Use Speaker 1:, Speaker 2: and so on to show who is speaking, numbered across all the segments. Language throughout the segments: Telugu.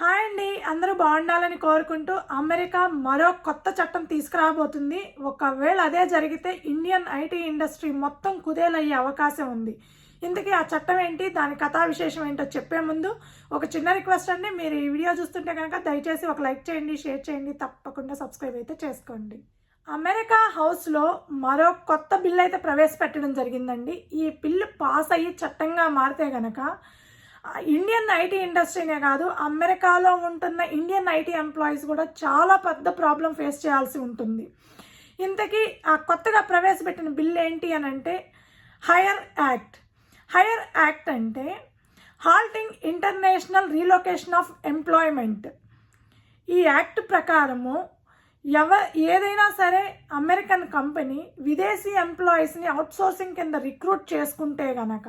Speaker 1: హాయ్ అండి, అందరూ బాగుండాలని కోరుకుంటూ అమెరికా మరో కొత్త చట్టం తీసుకురాబోతుంది. ఒకవేళ అదే జరిగితే ఇండియన్ ఐటీ ఇండస్ట్రీ మొత్తం కుదేలయ్యే అవకాశం ఉంది. ఇంతకీ ఆ చట్టం ఏంటి, దాని కథా విశేషం ఏంటో చెప్పే ముందు ఒక చిన్న రిక్వెస్ట్ అండి. మీరు ఈ వీడియో చూస్తుంటే కనుక దయచేసి ఒక లైక్ చేయండి, షేర్ చేయండి, తప్పకుండా సబ్స్క్రైబ్ అయితే చేసుకోండి. అమెరికా హౌస్లో మరో కొత్త బిల్లు అయితే ప్రవేశపెట్టడం జరిగిందండి. ఈ బిల్లు పాస్ అయ్యి చట్టంగా మారితే గనక ఇండియన్ ఐటీ ఇండస్ట్రీనే కాదు, అమెరికాలో ఉంటున్న ఇండియన్ ఐటీ ఎంప్లాయీస్ కూడా చాలా పెద్ద ప్రాబ్లం ఫేస్ చేయాల్సి ఉంటుంది. ఇంతకీ ఆ కొత్తగా ప్రవేశపెట్టిన బిల్ ఏంటి అని అంటే హైర్ యాక్ట్. హైర్ యాక్ట్ అంటే halting international relocation of employment. ఈ యాక్ట్ ప్రకారము ఏదైనా సరే అమెరికన్ కంపెనీ విదేశీ ఎంప్లాయీస్ని అవుట్సోర్సింగ్ కింద రిక్రూట్ చేసుకుంటే గనక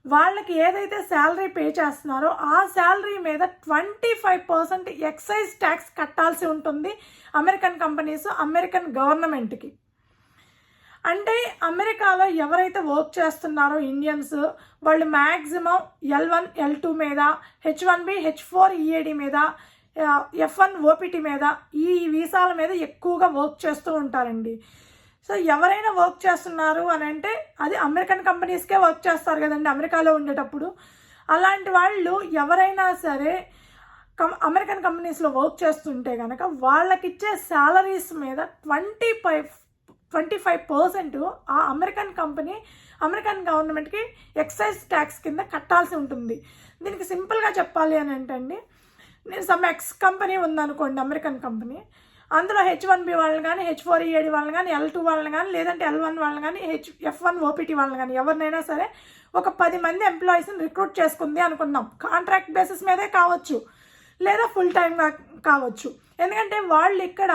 Speaker 1: వాళ్ళకి ఏదైతే శాలరీ పే చేస్తున్నారో ఆ శాలరీ మీద 25% ఎక్సైజ్ ట్యాక్స్ కట్టాల్సి ఉంటుంది అమెరికన్ కంపెనీస్ అమెరికన్ గవర్నమెంట్కి. అంటే అమెరికాలో ఎవరైతే వర్క్ చేస్తున్నారో ఇండియన్స్, వాళ్ళు మ్యాక్సిమం L1 L2 మీద, H1B H4 EAD మీద, F1 OPT మీద, ఈ వీసాల మీద ఎక్కువగా వర్క్ చేస్తూ ఉంటారండి. సో ఎవరైనా వర్క్ చేస్తున్నారు అని అంటే అది అమెరికన్ కంపెనీస్కే వర్క్ చేస్తారు కదండి అమెరికాలో ఉండేటప్పుడు. అలాంటి వాళ్ళు ఎవరైనా సరే అమెరికన్ కంపెనీస్లో వర్క్ చేస్తుంటే కనుక వాళ్ళకి ఇచ్చే శాలరీస్ మీద 25% ఆ అమెరికన్ కంపెనీ అమెరికన్ గవర్నమెంట్కి ఎక్సైజ్ ట్యాక్స్ కింద కట్టాల్సి ఉంటుంది. దీనికి సింపుల్గా చెప్పాలి అని అంటే నేను సమ్ ఎక్స్ కంపెనీ ఉందనుకోండి, అమెరికన్ కంపెనీ, అందులో H1B వాళ్ళని కానీ, H4 EAD వాళ్ళని కానీ, L2 వాళ్ళని కానీ, లేదంటే L1 వాళ్ళని కానీ, F1 OPT వాళ్ళని కానీ, ఎవరినైనా సరే ఒక 10 మంది ఎంప్లాయీస్ని రిక్రూట్ చేసుకుంది అనుకుందాం. కాంట్రాక్ట్ బేసిస్ మీదే కావచ్చు, లేదా ఫుల్ టైమ్గా కావచ్చు. ఎందుకంటే వాళ్ళు ఇక్కడ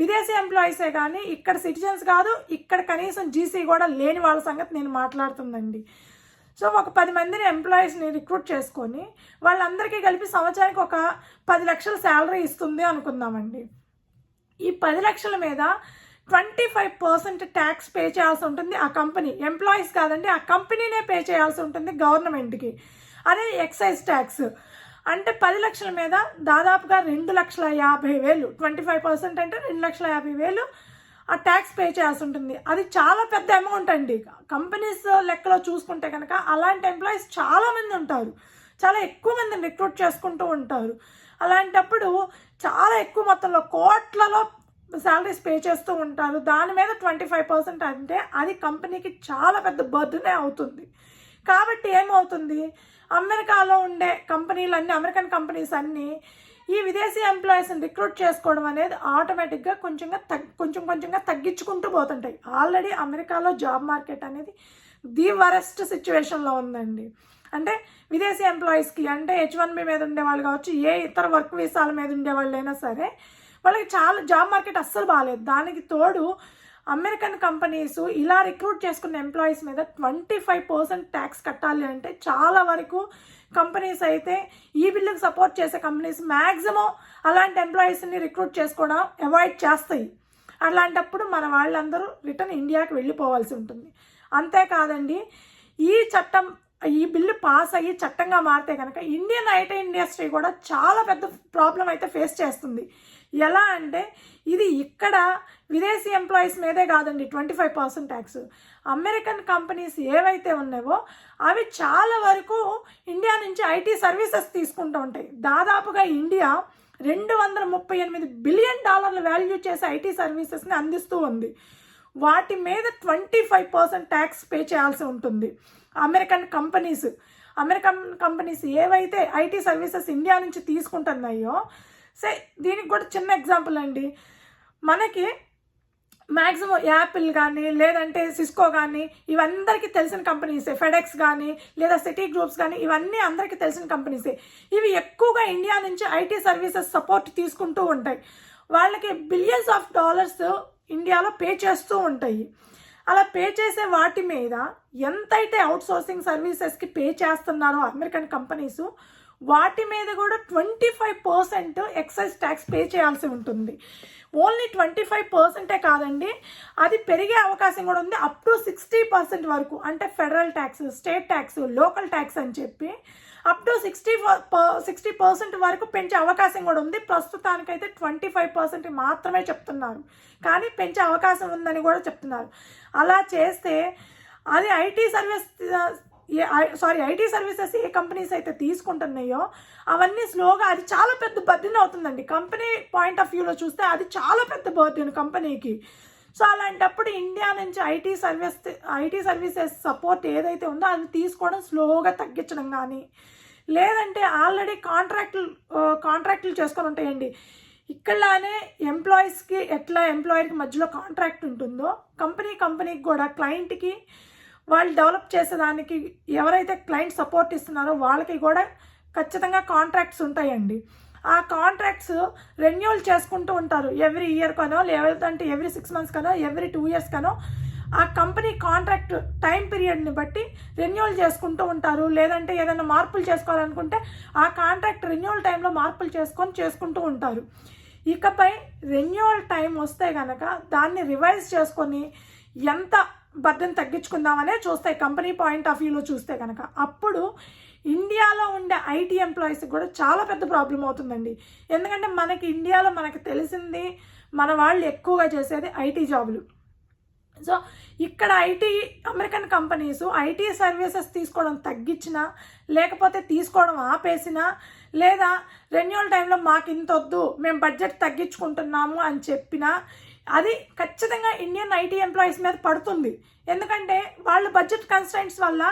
Speaker 1: విదేశీ ఎంప్లాయీసే కానీ ఇక్కడ సిటిజన్స్ కాదు, ఇక్కడ కనీసం జీసీ కూడా లేని వాళ్ళ సంగతి నేను మాట్లాడుతుందండి. సో ఒక 10 మందిని ఎంప్లాయీస్ని రిక్రూట్ చేసుకొని వాళ్ళందరికీ కలిపి సంవత్సరానికి ఒక 10 లక్షల శాలరీ ఇస్తుంది అనుకుందామండి. ఈ 10 లక్షల మీద 25% ట్యాక్స్ పే చేయాల్సి ఉంటుంది ఆ కంపెనీ. ఎంప్లాయీస్ కాదండి, ఆ కంపెనీనే పే చేయాల్సి ఉంటుంది గవర్నమెంట్కి. అదే ఎక్సైజ్ ట్యాక్స్. అంటే 10 లక్షల మీద దాదాపుగా 2,50,000, 25% అంటే 2,50,000 ఆ ట్యాక్స్ పే చేయాల్సి ఉంటుంది. అది చాలా పెద్ద అమౌంట్ అండి. కంపెనీస్ లెక్కలో చూసుకుంటే కనుక అలాంటి ఎంప్లాయీస్ చాలామంది ఉంటారు, చాలా ఎక్కువ మందిని రిక్రూట్ చేసుకుంటూ ఉంటారు. అలాంటప్పుడు చాలా ఎక్కువ మొత్తంలో కోట్లలో శాలరీస్ పే చేస్తూ ఉంటారు. దాని మీద 25% అంటే అది కంపెనీకి చాలా పెద్ద బర్డెనే అవుతుంది. కాబట్టి ఏమవుతుంది, అమెరికాలో ఉండే కంపెనీలన్నీ, అమెరికన్ కంపెనీస్ అన్నీ ఈ విదేశీ ఎంప్లాయీస్ని రిక్రూట్ చేసుకోవడం అనేది ఆటోమేటిక్గా కొంచెంగా తగ్గించుకుంటూ పోతుంటాయి. ఆల్రెడీ అమెరికాలో జాబ్ మార్కెట్ అనేది ది వరెస్ట్ సిచ్యువేషన్లో ఉందండి. అంటే విదేశీ ఎంప్లాయీస్కి, అంటే H1B మీద ఉండేవాళ్ళు కావచ్చు, ఏ ఇతర వర్క్ వీసాల మీద ఉండేవాళ్ళైనా సరే వాళ్ళకి చాలా జాబ్ మార్కెట్ అస్సలు బాగాలేదు. దానికి తోడు అమెరికన్ కంపెనీస్ ఇలా రిక్రూట్ చేసుకున్న ఎంప్లాయీస్ మీద 25% ట్యాక్స్ కట్టాలి అంటే చాలా వరకు కంపెనీస్ అయితే, ఈ బిల్లుకి సపోర్ట్ చేసే కంపెనీస్ మ్యాక్సిమం అలాంటి ఎంప్లాయీస్ని రిక్రూట్ చేసుకోవడం అవాయిడ్ చేస్తాయి. అలాంటప్పుడు మన వాళ్ళందరూ రిటర్న్ ఇండియాకి వెళ్ళిపోవాల్సి ఉంటుంది. అంతేకాదండి, ఈ బిల్లు పాస్ అయ్యి చట్టంగా మారితే కనుక ఇండియన్ ఐటీ ఇండస్ట్రీ కూడా చాలా పెద్ద ప్రాబ్లం అయితే ఫేస్ చేస్తుంది. ఎలా అంటే ఇది ఇక్కడ విదేశీ ఎంప్లాయీస్ మీదే కాదండి 25% ట్యాక్స్. అమెరికన్ కంపెనీస్ ఏవైతే ఉన్నాయో అవి చాలా వరకు ఇండియా నుంచి ఐటీ సర్వీసెస్ తీసుకుంటూ ఉంటాయి. దాదాపుగా ఇండియా $238 బిలియన్ వాల్యూ చేసే ఐటీ సర్వీసెస్ని అందిస్తూ ఉంది. వాటి మీద 25% ట్యాక్స్ పే చేయాల్సి ఉంటుంది అమెరికన్ కంపెనీస్ ఏవైతే ఐటీ సర్వీసెస్ ఇండియా నుంచి తీసుకుంటున్నాయో. దీనికి కూడా చిన్న ఎగ్జాంపుల్ అండి, మనకి మ్యాక్సిమం యాపిల్ కానీ, లేదంటే సిస్కో కానీ, ఇవందరికీ తెలిసిన కంపెనీసే. ఫెడెక్స్ కానీ, లేదా సిటీ గ్రూప్స్ కానీ, ఇవన్నీ అందరికీ తెలిసిన కంపెనీసే. ఇవి ఎక్కువగా ఇండియా నుంచి ఐటీ సర్వీసెస్ సపోర్ట్ తీసుకుంటూ ఉంటాయి. వాళ్ళకి బిలియన్స్ ఆఫ్ డాలర్స్ ఇండియాలో పే చేస్తూ ఉంటాయి. అలా పే చేసే వాటి మీద ఎంతైతే అవుట్సోర్సింగ్ సర్వీసెస్కి పే చేస్తున్నారో అమెరికన్ కంపెనీస్, వాటి మీద కూడా 25% ఎక్సైజ్ ట్యాక్స్ పే చేయాల్సి ఉంటుంది. ఓన్లీ 25% కాదండి, అది పెరిగే అవకాశం కూడా ఉంది. అప్ టు 60% వరకు, అంటే federal tax, state tax, local tax అని చెప్పి అప్ టు 60% వరకు పెంచే అవకాశం కూడా ఉంది. ప్రస్తుతానికైతే 25% మాత్రమే చెప్తున్నారు, కానీ పెంచే అవకాశం ఉందని కూడా చెప్తున్నారు. అలా చేస్తే అది ఐటీ సర్వీసెస్ ఏ కంపెనీస్ అయితే తీసుకుంటున్నాయో అవన్నీ స్లోగా, అది చాలా పెద్ద బర్డెన్ అవుతుందండి. కంపెనీ పాయింట్ ఆఫ్ వ్యూలో చూస్తే అది చాలా పెద్ద బర్డెన్ కంపెనీకి. సో అలాంటప్పుడు ఇండియా నుంచి ఐటీ సర్వీసెస్ సపోర్ట్ ఏదైతే ఉందో అది తీసుకోవడం, స్లోగా తగ్గించడం కానీ, లేదంటే ఆల్రెడీ కాంట్రాక్టులు చేసుకొని ఉంటాయండి. ఇక్కడలానే ఎంప్లాయీస్కి ఎట్లా ఎంప్లాయర్కి మధ్యలో కాంట్రాక్ట్ ఉంటుందో, కంపెనీకి కూడా క్లయింట్కి వాళ్ళు డెవలప్ చేసేదానికి ఎవరైతే క్లయింట్ సపోర్ట్ ఇస్తున్నారో వాళ్ళకి కూడా ఖచ్చితంగా కాంట్రాక్ట్స్ ఉంటాయండి. ఆ కాంట్రాక్ట్స్ రెన్యూవల్ చేసుకుంటూ ఉంటారు. ఎవ్రీ ఇయర్ కనో, లేదంటే ఎవ్రీ 6 months కనో, ఎవ్రీ 2 years కనో ఆ కంపెనీ కాంట్రాక్ట్ టైం పీరియడ్ని బట్టి రెన్యూవల్ చేసుకుంటూ ఉంటారు. లేదంటే ఏదైనా మార్పులు చేసుకోవాలనుకుంటే ఆ కాంట్రాక్ట్ రెన్యూవల్ టైంలో మార్పులు చేసుకుంటూ ఉంటారు. ఇకపై రెన్యూవల్ టైం వస్తే కనుక దాన్ని రివైజ్ చేసుకొని ఎంత బర్డెన్ తగ్గించుకుందామనే చూస్తాయి కంపెనీ పాయింట్ ఆఫ్ వ్యూలో చూస్తే కనుక. అప్పుడు ఇండియాలో ఉండే ఐటీ ఎంప్లాయీస్కి కూడా చాలా పెద్ద ప్రాబ్లం అవుతుందండి. ఎందుకంటే మనకి ఇండియాలో మనకు తెలిసింది, మన వాళ్ళు ఎక్కువగా చేసేది ఐటీ జాబులు. సో ఇక్కడ అమెరికన్ కంపెనీస్ ఐటీ సర్వీసెస్ తీసుకోవడం తగ్గించినా, లేకపోతే తీసుకోవడం ఆపేసినా, లేదా రెన్యూవల్ టైంలో మాకు ఇంత వద్దు, మేము బడ్జెట్ తగ్గించుకుంటున్నాము అని చెప్పినా, అది ఖచ్చితంగా ఇండియన్ ఐటీ ఎంప్లాయీస్ మీద పడుతుంది. ఎందుకంటే వాళ్ళు బడ్జెట్ కన్స్ట్రైంట్స్ వల్ల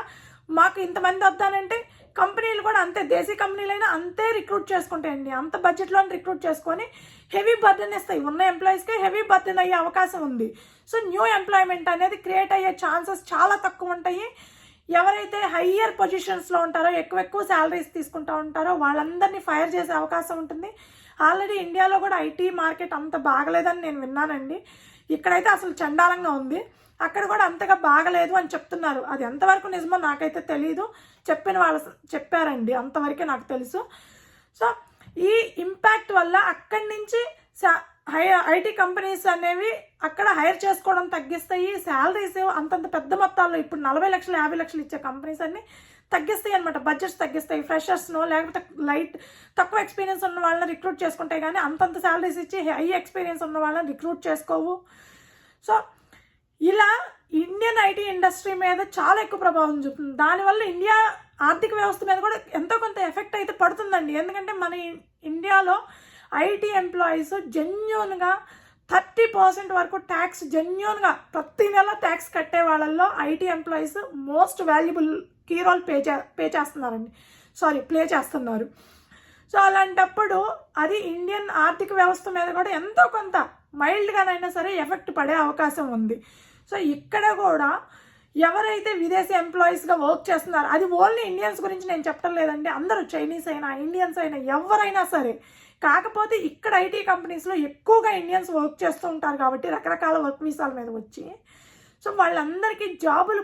Speaker 1: మాకు ఇంతమంది వద్దానంటే కంపెనీలు కూడా అంతే, దేశీ కంపెనీలైనా అంతే రిక్రూట్ చేసుకుంటాయండి. అంత బడ్జెట్లో రిక్రూట్ చేసుకొని హెవీ బర్డెన్ ఇస్తాయి. ఉన్న ఎంప్లాయీస్కే హెవీ బర్డెన్ అయ్యే అవకాశం ఉంది. సో న్యూ ఎంప్లాయ్మెంట్ అనేది క్రియేట్ అయ్యే ఛాన్సెస్ చాలా తక్కువ ఉంటాయి. ఎవరైతే హయ్యర్ పొజిషన్స్లో ఉంటారో, ఎక్కువ శాలరీస్ తీసుకుంటూ ఉంటారో వాళ్ళందరినీ ఫైర్ చేసే అవకాశం ఉంటుంది. ఆల్రెడీ ఇండియాలో కూడా ఐటీ మార్కెట్ అంత బాగలేదని నేను విన్నానండి. ఇక్కడైతే అసలు చండాలంగా ఉంది, అక్కడ కూడా అంతగా బాగలేదు అని చెప్తున్నారు. అది ఎంతవరకు నిజమో నాకైతే తెలీదు, చెప్పిన వాళ్ళు చెప్పారండి, అంతవరకే నాకు తెలుసు. సో ఈ ఇంపాక్ట్ వల్ల అక్కడి నుంచి ఐటీ కంపెనీస్ అనేవి అక్కడ హైర్ చేసుకోవడం తగ్గిస్తాయి. శాలరీస్ అంతంత పెద్ద మొత్తాల్లో ఇప్పుడు 40 లక్షలు 50 లక్షలు ఇచ్చే కంపెనీస్ అన్ని తగ్గిస్తాయి అనమాట. బడ్జెట్స్ తగ్గిస్తాయి. ఫ్రెషర్స్నో లేకపోతే తక్కువ ఎక్స్పీరియన్స్ ఉన్న వాళ్ళని రిక్రూట్ చేసుకుంటాయి, కానీ అంతంత శాలరీస్ ఇచ్చి హై ఎక్స్పీరియన్స్ ఉన్న వాళ్ళని రిక్రూట్ చేసుకోవు. సో ఇలా ఇండియన్ ఐటీ ఇండస్ట్రీ మీద చాలా ఎక్కువ ప్రభావం చూపుతుంది. దానివల్ల ఇండియా ఆర్థిక వ్యవస్థ మీద కూడా ఎంతో కొంత ఎఫెక్ట్ అయితే పడుతుందండి. ఎందుకంటే మన ఇండియాలో ఐటీ ఎంప్లాయీస్ జెన్యూన్గా 30% వరకు ట్యాక్స్, జెన్యూన్గా ప్రతి నెల ట్యాక్స్ కట్టే వాళ్ళల్లో IT employees most valuable key role play చేస్తున్నారు. సో అలాంటప్పుడు అది ఇండియన్ ఆర్థిక వ్యవస్థ మీద కూడా ఎంతో కొంత మైల్డ్గానైనా సరే ఎఫెక్ట్ పడే అవకాశం ఉంది. సో ఇక్కడ కూడా ఎవరైతే విదేశీ ఎంప్లాయీస్గా వర్క్ చేస్తున్నారో, అది ఓన్లీ ఇండియన్స్ గురించి నేను చెప్పడం లేదండి, అందరూ చైనీస్ అయినా ఇండియన్స్ అయినా ఎవరైనా సరే. కాకపోతే ఇక్కడ ఐటీ కంపెనీస్లో ఎక్కువగా ఇండియన్స్ వర్క్ చేస్తూ ఉంటారు కాబట్టి రకరకాల వర్క్ వీసాల మీద వచ్చి, సో వాళ్ళందరికీ జాబులు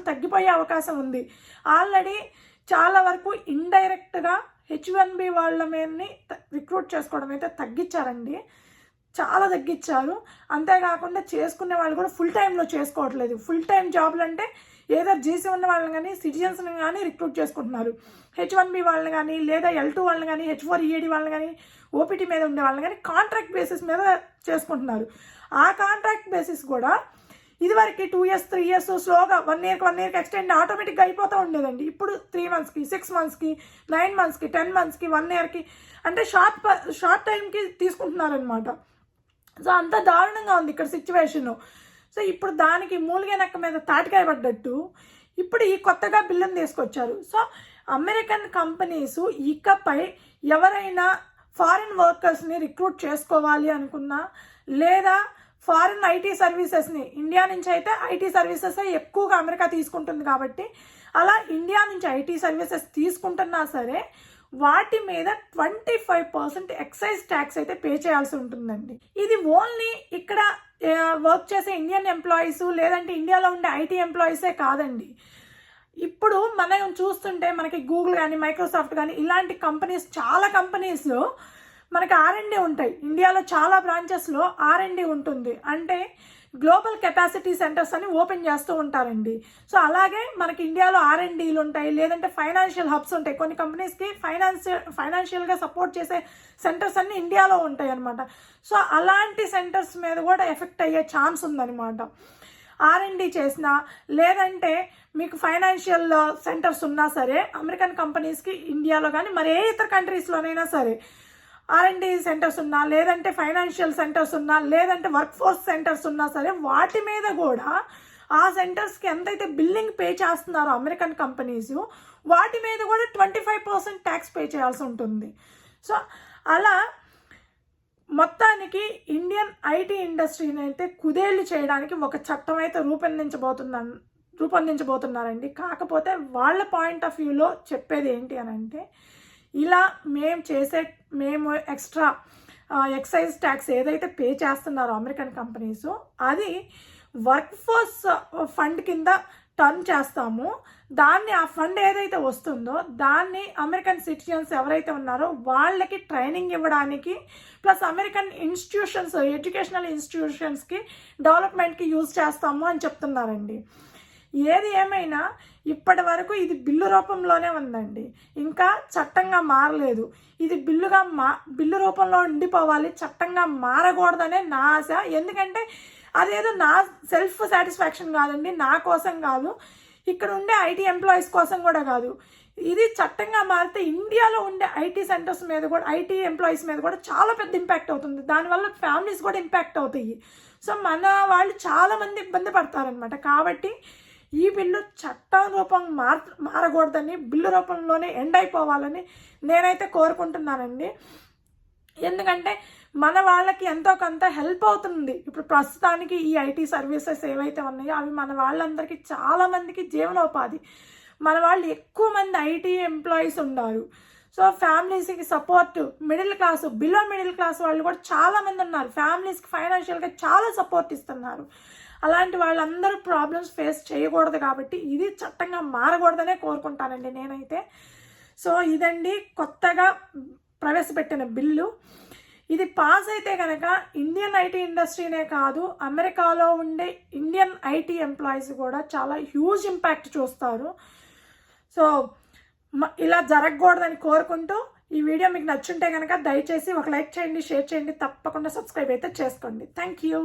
Speaker 1: తగ్గిపోయే అవకాశం ఉంది. ఆల్రెడీ చాలా వరకు ఇండైరెక్ట్గా H1B వాళ్ళ మీదని రిక్రూట్ చేసుకోవడం అయితే తగ్గించారండి, చాలా తగ్గించారు. అంతేకాకుండా చేసుకునే వాళ్ళు కూడా ఫుల్ టైంలో చేసుకోవట్లేదు. ఫుల్ టైం జాబ్లు అంటే ఏదో జీసీ ఉన్న వాళ్ళని కానీ సిటిజన్స్ని కానీ రిక్రూట్ చేసుకుంటున్నారు. H1B వాళ్ళని కానీ, లేదా L2 వాళ్ళని కానీ, H4 EAD వాళ్ళని కానీ, ఓపీటీ మీద ఉండే వాళ్ళని కానీ కాంట్రాక్ట్ బేసిస్ మీద చేసుకుంటున్నారు. ఆ కాంట్రాక్ట్ బేసిస్ కూడా ఇదివరకు 2 years 3 years స్లోగా 1 yearకి ఎక్స్టెండ్ ఆటోమేటిక్గా అయిపోతూ ఉండేదండి. ఇప్పుడు 3 monthsకి 6 monthsకి 9 monthsకి 10 monthsకి 1 yearకి అంటే షార్ట్ టైంకి తీసుకుంటున్నారనమాట. సో అంత దారుణంగా ఉంది ఇక్కడ సిచ్యువేషను. సో ఇప్పుడు దానికి మూలిగనక్క మీద తాటికాయ పడ్డట్టు ఇప్పుడు ఈ కొత్తగా బిల్లును తీసుకొచ్చారు. సో అమెరికన్ కంపెనీస్ ఇకపై ఎవరైనా ఫారిన్ వర్కర్స్ని రిక్రూట్ చేసుకోవాలి అనుకున్నా, లేదా ఫారిన్ ఐటీ సర్వీసెస్ని, ఇండియా నుంచి అయితే ఐటీ సర్వీసెస్ ఎక్కువగా అమెరికా తీసుకుంటుంది కాబట్టి అలా ఇండియా నుంచి ఐటీ సర్వీసెస్ తీసుకుంటున్నా సరే వాటి మీద 25% ఎక్సైజ్ ట్యాక్స్ అయితే పే చేయాల్సి ఉంటుందండి. ఇది ఓన్లీ ఇక్కడ వర్క్ చేసే ఇండియన్ ఎంప్లాయీస్, లేదంటే ఇండియాలో ఉండే ఐటీ ఎంప్లాయీసే కాదండి. ఇప్పుడు మనం చూస్తుంటే మనకి గూగుల్ కానీ మైక్రోసాఫ్ట్ కానీ ఇలాంటి కంపెనీస్, చాలా కంపెనీస్ మనకి R&D ఉంటాయి. ఇండియాలో చాలా బ్రాంచెస్లో R&D ఉంటుంది. అంటే గ్లోబల్ కెపాసిటీ సెంటర్స్ అని ఓపెన్ చేస్తూ ఉంటారండి. సో అలాగే మనకి ఇండియాలో R&Dలు ఉంటాయి, లేదంటే ఫైనాన్షియల్ హబ్స్ ఉంటాయి. కొన్ని కంపెనీస్కి ఫైనాన్షియల్గా సపోర్ట్ చేసే సెంటర్స్ అన్నీ ఇండియాలో ఉంటాయి అనమాట. సో అలాంటి సెంటర్స్ మీద కూడా ఎఫెక్ట్ అయ్యే ఛాన్స్ ఉందన్నమాట. R&D చేసినా, లేదంటే మీకు ఫైనాన్షియల్ సెంటర్స్ ఉన్నా సరే, అమెరికన్ కంపెనీస్కి ఇండియాలో కానీ మరి ఏ ఇతర కంట్రీస్లోనైనా సరే R&D సెంటర్స్ ఉన్నా, లేదంటే ఫైనాన్షియల్ సెంటర్స్ ఉన్నా, లేదంటే వర్క్ ఫోర్స్ సెంటర్స్ ఉన్నా సరే, వాటి మీద కూడా ఆ సెంటర్స్కి ఎంతైతే బిల్లింగ్ పే చేస్తున్నారో అమెరికన్ కంపెనీస్, వాటి మీద కూడా 25% ట్యాక్స్ పే చేయాల్సి ఉంటుంది. సో అలా మొత్తానికి ఇండియన్ ఐటీ ఇండస్ట్రీని అయితే కుదేళ్ళు చేయడానికి ఒక చట్టం అయితే రూపొందించబోతున్నారండి. కాకపోతే వాళ్ళ పాయింట్ ఆఫ్ వ్యూలో చెప్పేది ఏంటి అని అంటే, ఇలా మేము ఎక్స్ట్రా ఎక్సైజ్ ట్యాక్స్ ఏదైతే పే చేస్తున్నారో అమెరికన్ కంపెనీస్, అది వర్క్ ఫోర్స్ ఫండ్ కింద టర్న్ చేస్తాము. దాన్ని, ఆ ఫండ్ ఏదైతే వస్తుందో దాన్ని అమెరికన్ సిటిజన్స్ ఎవరైతే ఉన్నారో వాళ్ళకి ట్రైనింగ్ ఇవ్వడానికి, ప్లస్ అమెరికన్ ఇన్స్టిట్యూషన్స్, ఎడ్యుకేషనల్ ఇన్స్టిట్యూషన్స్కి డెవలప్మెంట్కి యూజ్ చేస్తాము అని చెప్తున్నారండి. ఏది ఏమైనా ఇప్పటి వరకు ఇది బిల్లు రూపంలోనే ఉందండి, ఇంకా చట్టంగా మారలేదు. ఇది బిల్లు రూపంలో ఉండిపోవాలి, చట్టంగా మారకూడదనే నా ఆశ. ఎందుకంటే అదేదో నా సెల్ఫ్ సాటిస్ఫాక్షన్ కాదండి, నా కోసం కాదు, ఇక్కడ ఉండే ఐటీ ఎంప్లాయీస్ కోసం కూడా కాదు. ఇది చట్టంగా మారితే ఇండియాలో ఉండే ఐటీ సెంటర్స్ మీద కూడా, ఐటీ ఎంప్లాయీస్ మీద కూడా చాలా పెద్ద ఇంపాక్ట్ అవుతుంది. దానివల్ల ఫ్యామిలీస్ కూడా ఇంపాక్ట్ అవుతాయి. సో మన వాళ్ళు చాలామంది ఇబ్బంది పడతారనమాట. కాబట్టి ఈ బిల్లు చట్టం రూపం మారకూడదని, బిల్లు రూపంలోనే ఎండ్ అయిపోవాలని నేనైతే కోరుకుంటున్నానండి. ఎందుకంటే మన వాళ్ళకి ఎంతో కొంత హెల్ప్ అవుతుంది. ఇప్పుడు ప్రస్తుతానికి ఈ ఐటీ సర్వీసెస్ ఏవైతే ఉన్నాయో అవి మన వాళ్ళందరికీ, చాలామందికి జీవనోపాధి. మన వాళ్ళు ఎక్కువ మంది ఐటీ ఎంప్లాయీస్ ఉన్నారు. సో ఫ్యామిలీస్కి support, middle class, below middle class వాళ్ళు కూడా చాలామంది ఉన్నారు. ఫ్యామిలీస్కి ఫైనాన్షియల్గా చాలా సపోర్ట్ ఇస్తున్నారు. అలాంటి వాళ్ళందరూ ప్రాబ్లమ్స్ ఫేస్ చేయకూడదు. కాబట్టి ఇది చట్టంగా మారకూడదనే కోరుకుంటానండి నేనైతే. సో ఇదండి కొత్తగా ప్రవేశపెట్టిన బిల్లు. ఇది పాస్ అయితే కనుక ఇండియన్ ఐటీ ఇండస్ట్రీనే కాదు, అమెరికాలో ఉండే ఇండియన్ ఐటీ ఎంప్లాయీస్ కూడా చాలా హ్యూజ్ ఇంపాక్ట్ చూస్తారు. సో ఇలా జరగకూడదని కోరుకుంటూ, ఈ వీడియో మీకు నచ్చుంటే కనుక దయచేసి ఒక లైక్ చేయండి, షేర్ చేయండి, తప్పకుండా సబ్స్క్రైబ్ అయితే చేసుకోండి. Thank you.